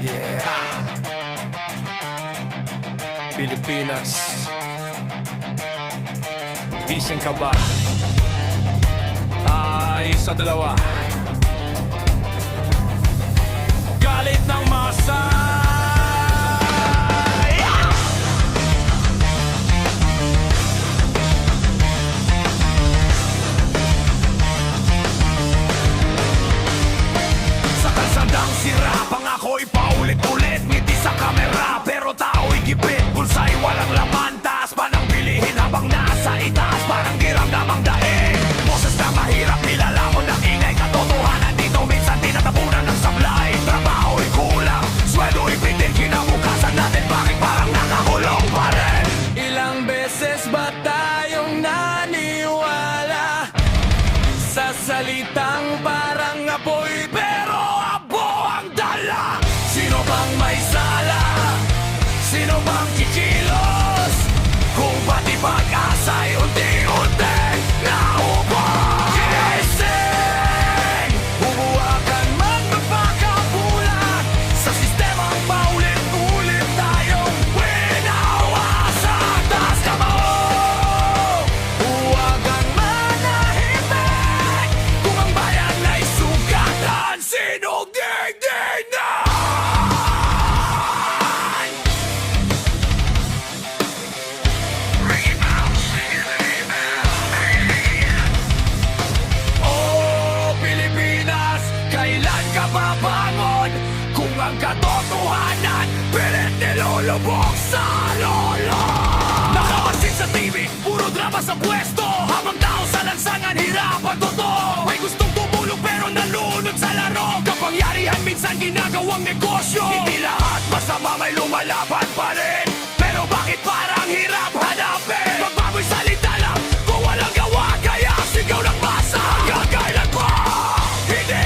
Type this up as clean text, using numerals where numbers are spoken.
Yeah. Pilipinas, gising ka ba? Isa, dalawa. Galit ng masa. Sa kalsadang sira, pangako'y paulit-ulit. Ngiti sa kamera, pero tao'y gipit. Bulsa'y walang laman, taas pa ng bilihin habang nasa itaas. Parang giramdamang daig. Boses na mahirap, nilalamon ng ingay. Katotohanan dito, minsan tinatapunan ng sablay. Trabaho'y kulang, sweldo'y pitin. Kinabukasan natin, bakit parang nakakulong pa rin? Ilang beses ba tayong naniwala sa salitang parang apoy, pero abo ang dala? Sino bang may sala? Sino bang kikilos? Kung pati pag-asa'y unti-unti naubos. Gising! Hubuakan man magpakabulat sa sistemang paulit-ulit tayong winawasak. Taas kamao! Huwagan manahimik kung ang bayan ay sugatan. Sinong digdinan? Oh, Pilipinas, kailan ka babangon? Kung ang katotohanan pilit nilulubog sa lolo. Nakapansin sa TV, puro drama sa pwesto, habang tao sa lansangan hirap ang totoo. May gustong tumulong pero nalunod sa laro. Kapangyarihan minsan ginagawang negosyo. Hindi lahat masama, may lumalaban pa rin. Pero bakit parang hirap hanapin? Magbaboy salita lang kung walang gawa, kaya sigaw ng masa. Hanggang kailan pa? Hindi